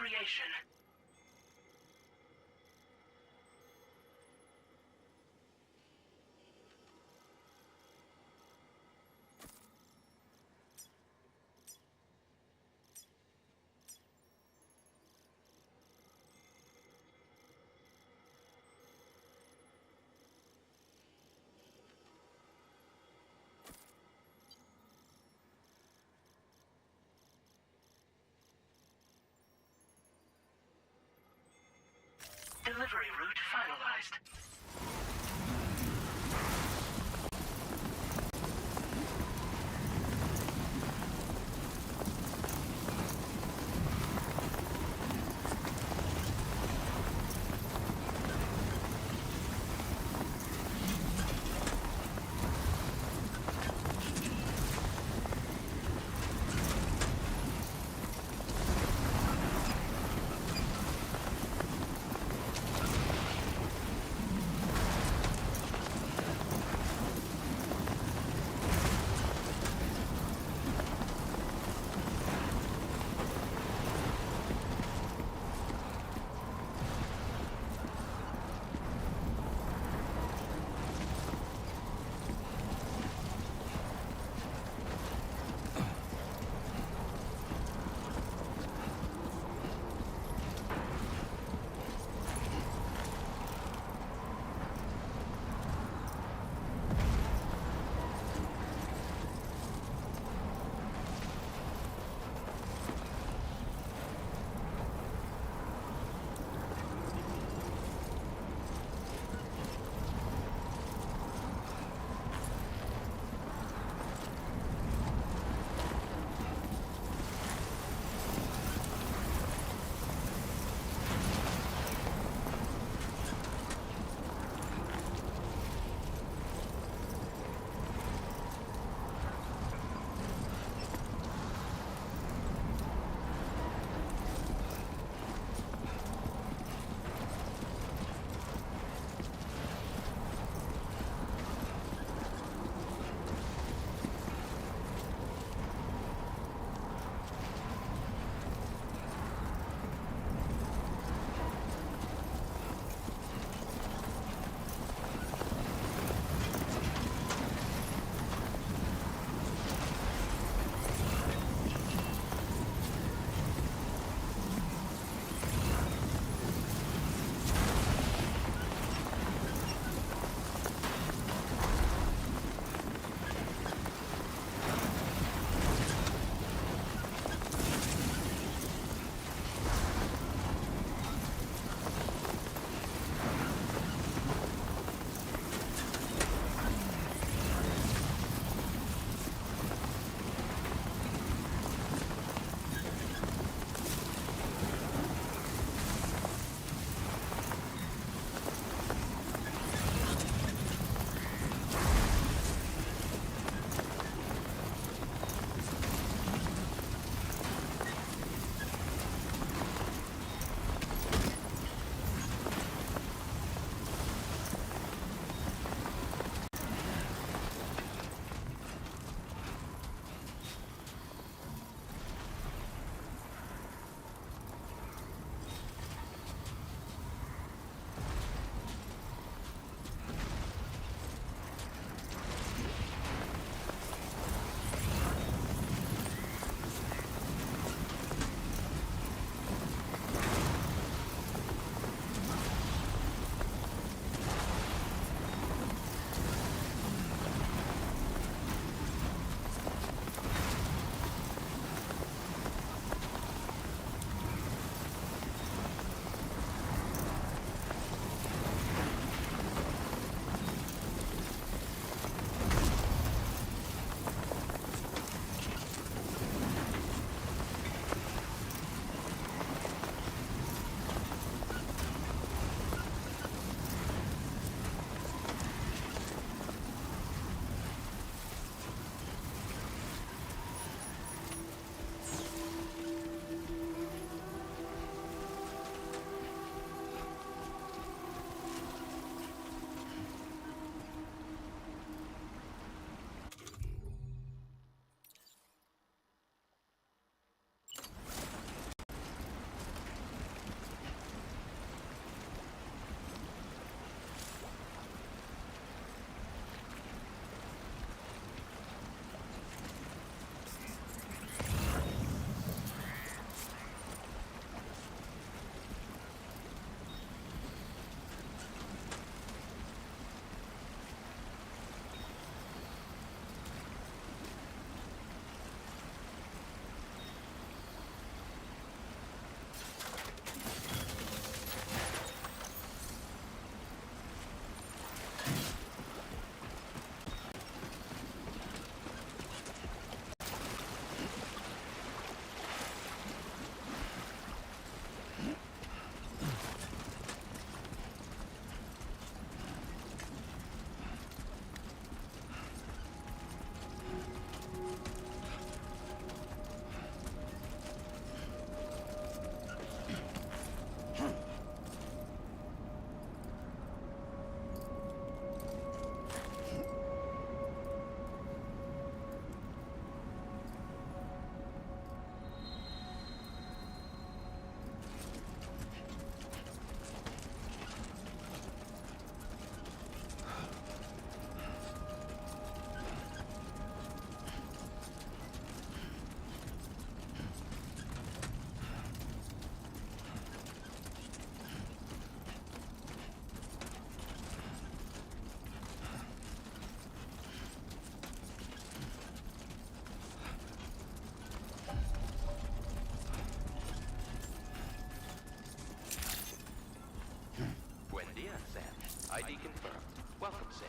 J: creation. Delivery route finalized.
K: ID confirmed. Welcome, Sam.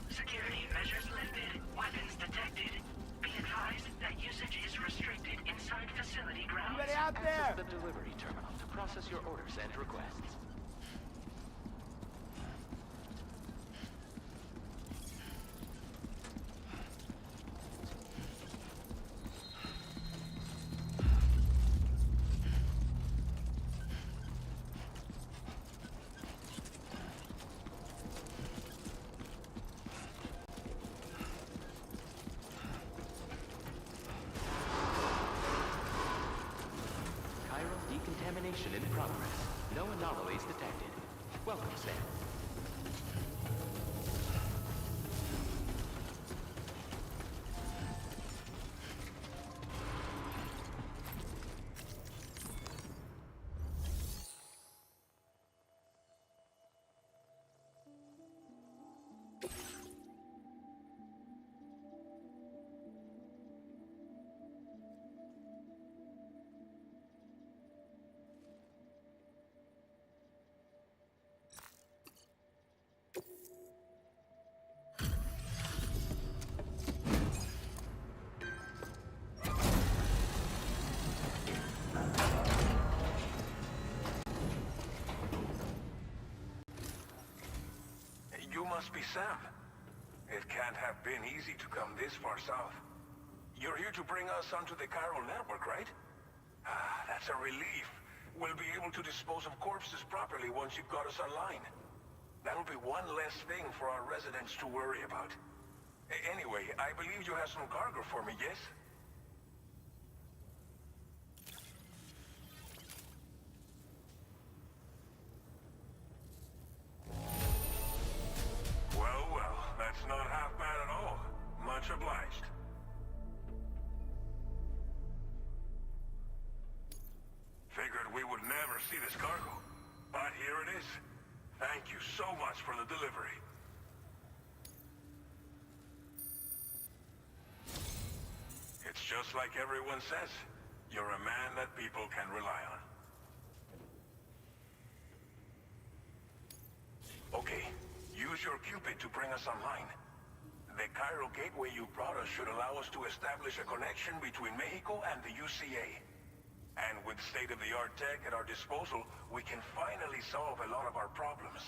L: Security measures lifted. Weapons detected. Be advised that usage is restricted inside facility grounds.
J: Anybody out there?
K: Access the delivery terminal to process your orders and requests. Decontamination in progress. No anomalies detected. Welcome, Sam.
M: You must be Sam. It can't have been easy to come this far south. You're here to bring us onto the chiral network, right? Ah, that's a relief. We'll be able to dispose of corpses properly once you've got us online. That'll be one less thing for our residents to worry about. Anyway, I believe you have some cargo for me, yes? Well, that's not half bad at all. Much obliged. Figured we would never see this cargo, but here it is. Thank you so much for the delivery. It's just like everyone says. You're a man that people can rely on. Okay, use your Cupid to bring us online. The chiral gateway you brought us should allow us to establish a connection between Mexico and the UCA. And with state-of-the-art tech at our disposal, we can finally solve a lot of our problems.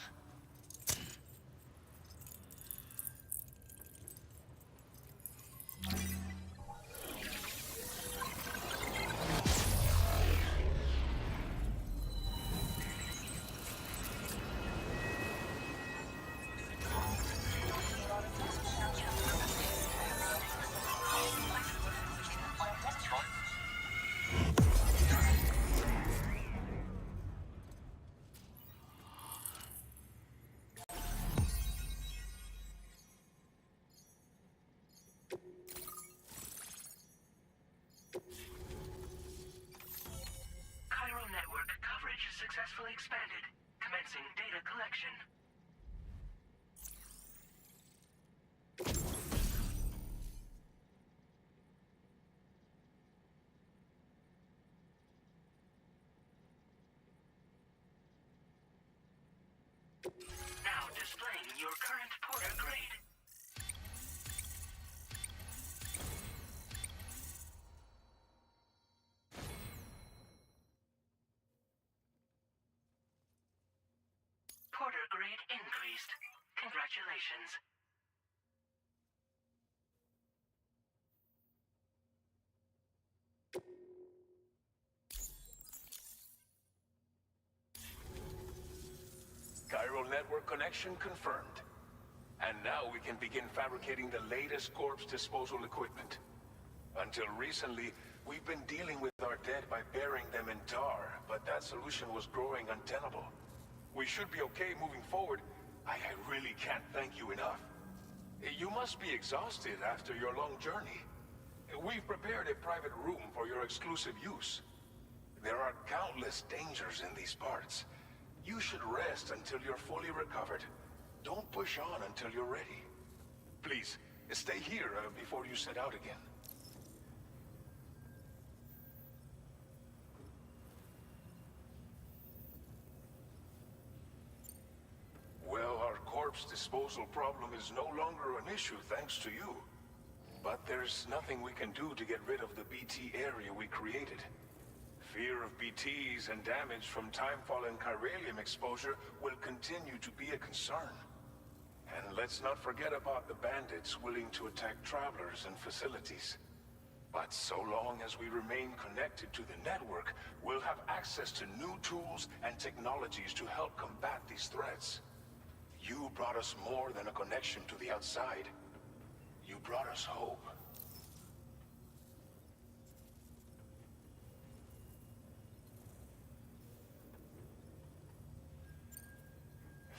L: Chiral network coverage successfully expanded. Commencing data collection. Now displaying your current Porter grade. Porter grade increased. Congratulations.
M: Chiral network connection confirmed. And now we can begin fabricating the latest corpse disposal equipment. Until recently, we've been dealing with our dead by burying them in tar, but that solution was growing untenable. We should be okay moving forward. I really can't thank you enough. You must be exhausted after your long journey. We've prepared a private room for your exclusive use. There are countless dangers in these parts. You should rest until you're fully recovered. Don't push on until you're ready. Please, stay here before you set out again. Well, our corpse disposal problem is no longer an issue thanks to you. But there's nothing we can do to get rid of the BT area we created. Fear of BTs and damage from timefall and chiralium exposure will continue to be a concern. And let's not forget about the bandits willing to attack travelers and facilities. But so long as we remain connected to the network, we'll have access to new tools and technologies to help combat these threats. You brought us more than a connection to the outside. You brought us hope.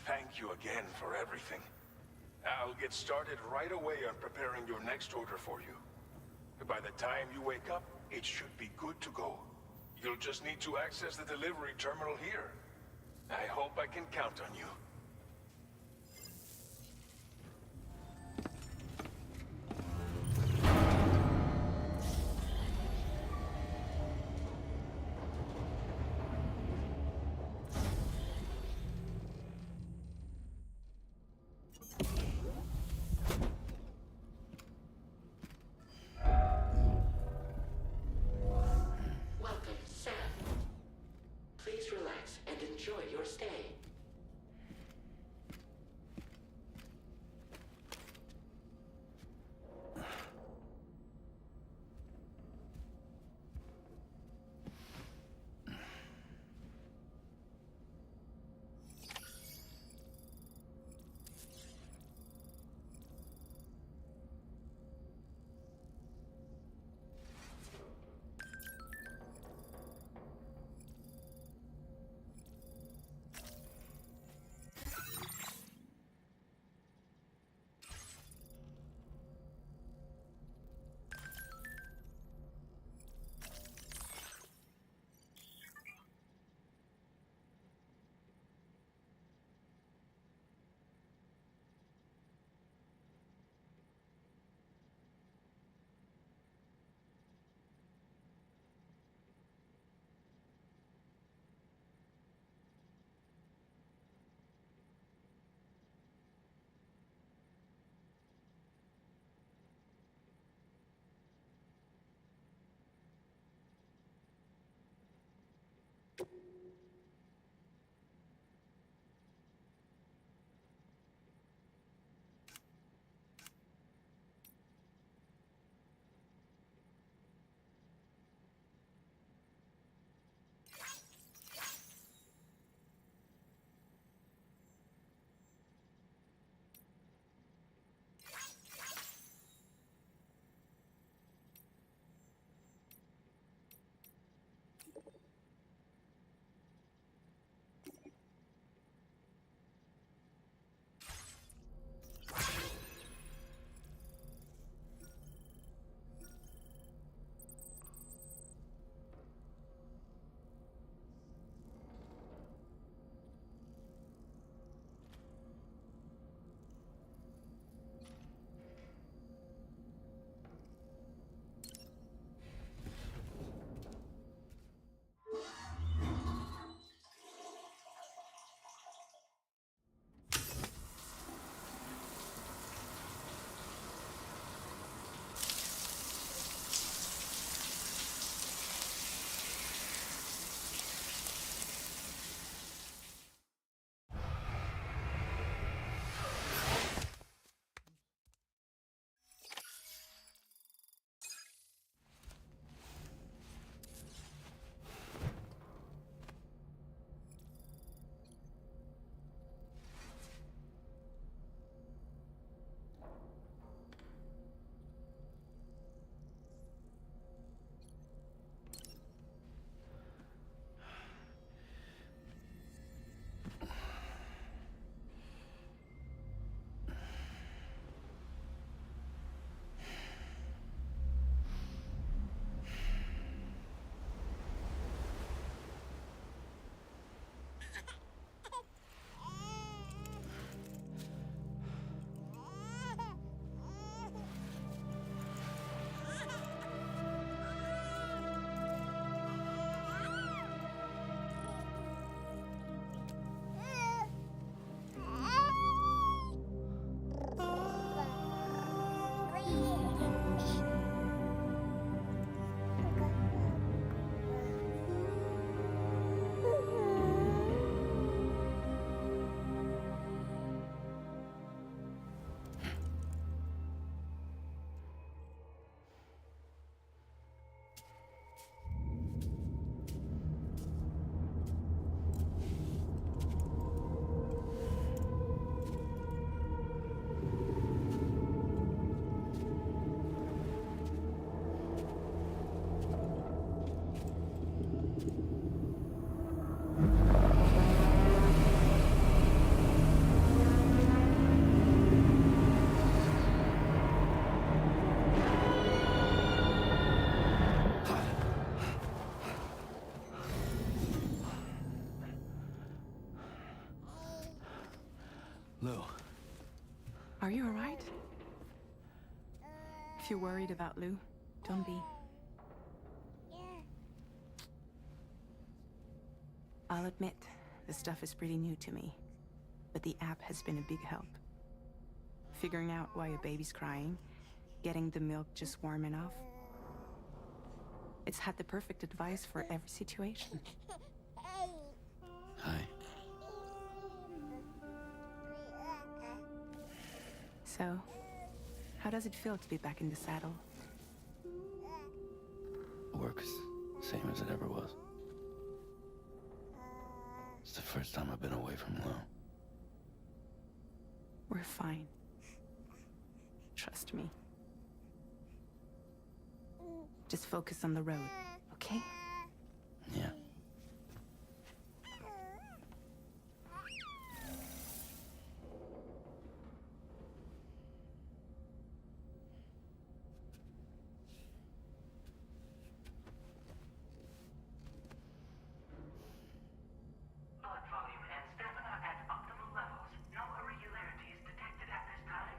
M: Thank you again for everything. I'll get started right away on preparing your next order for you. By the time you wake up, it should be good to go. You'll just need to access the delivery terminal here. I hope I can count on you.
L: Welcome, Sam. Please relax and enjoy your stay.
H: Lou.
I: Are you alright? If you're worried about Lou, don't be. I'll admit, the stuff is pretty new to me, but the app has been a big help. Figuring out why a baby's crying, getting the milk just warm enough. It's had the perfect advice for every situation.
H: Hi.
I: So, how does it feel to be back in the saddle?
H: Works same as it ever was. It's the first time I've been away from Lou.
I: We're fine. Trust me. Just focus on the road, okay?
H: Yeah.
L: Blood volume and stamina at optimal levels. No irregularities detected at this time.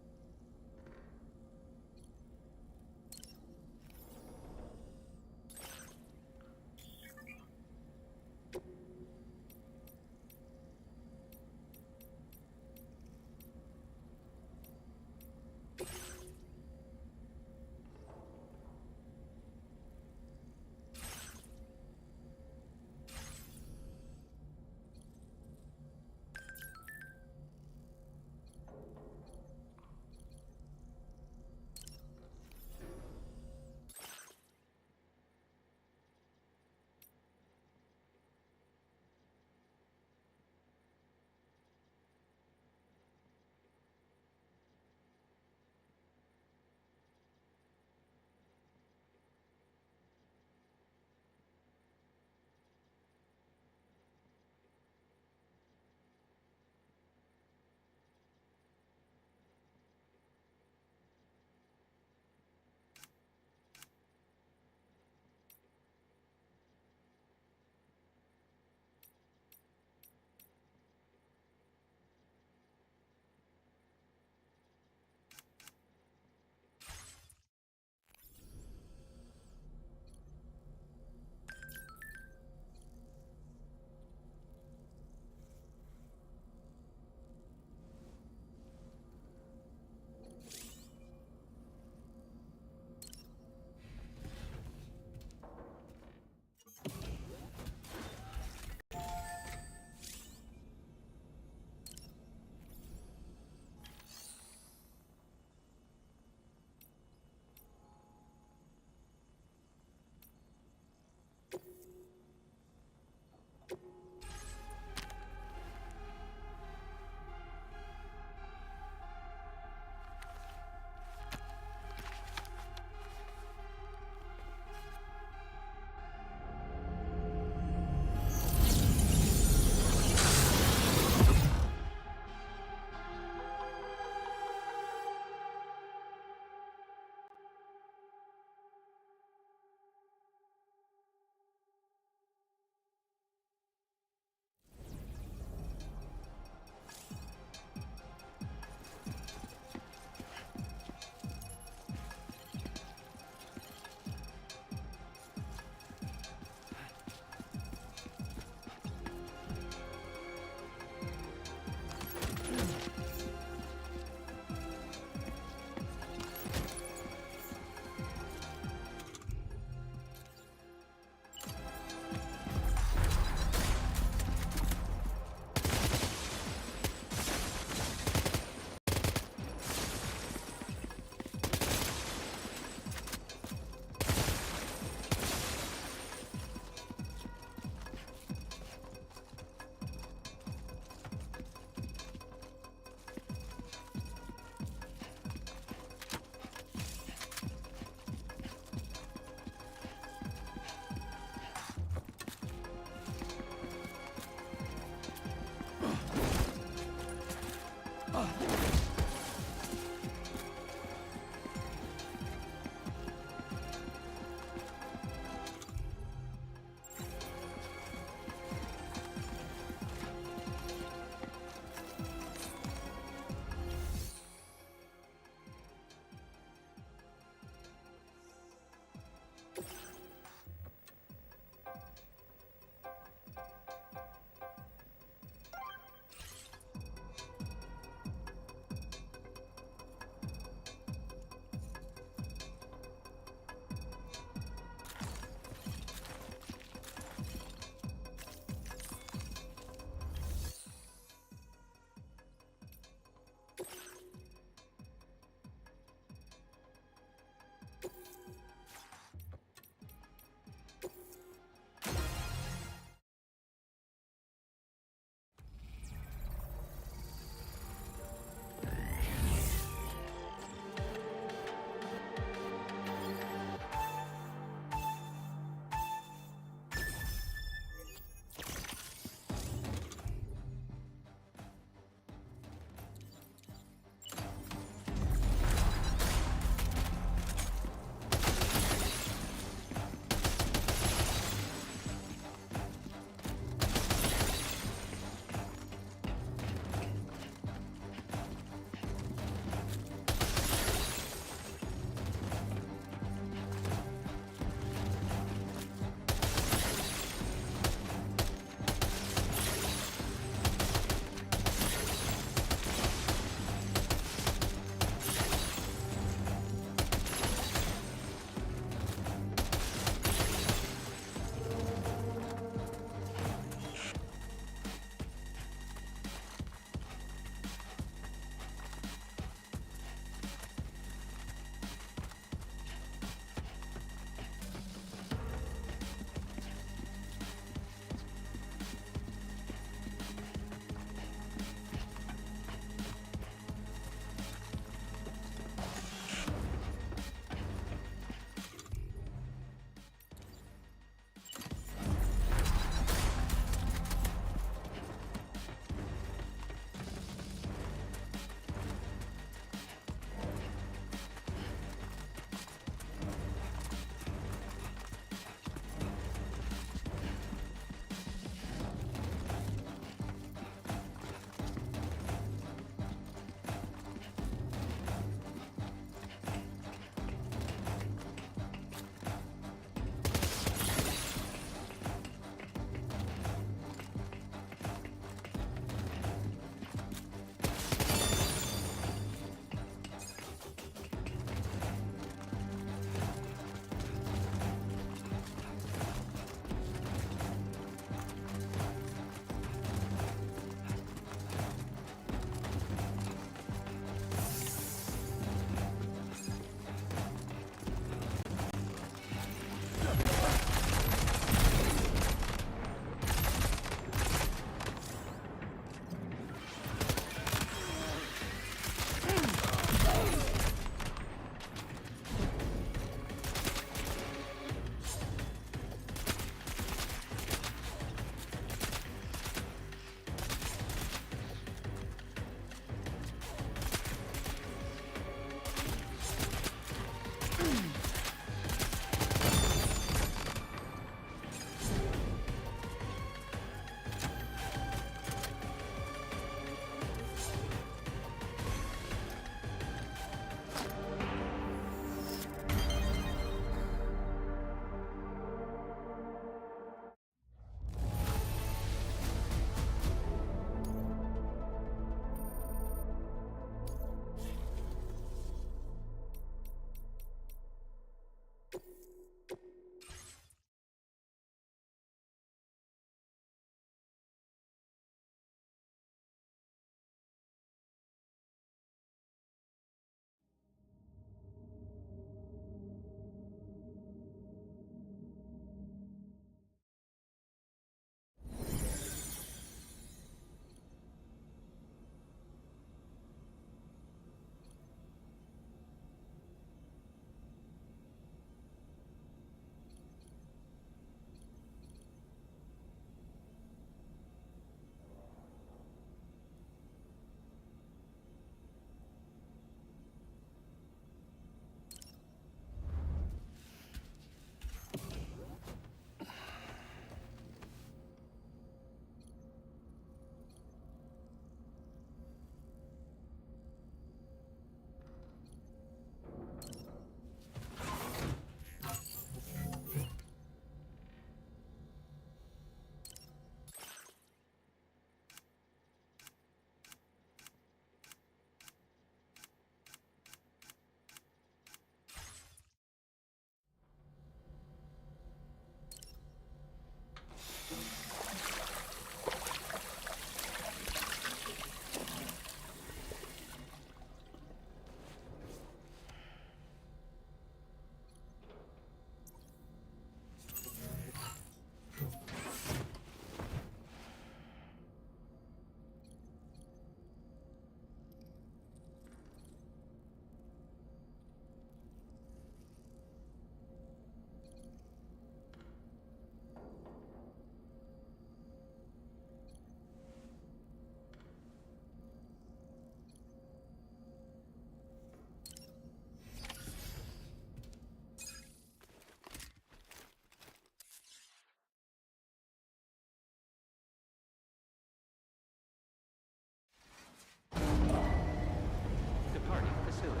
K: facility.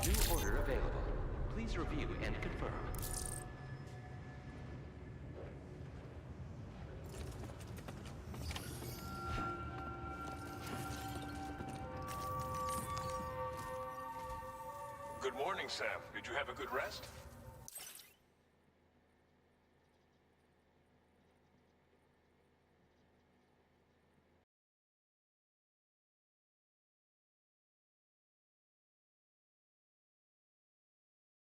K: New order available. Please review and confirm.
M: Good morning, Sam. Did you have a good rest?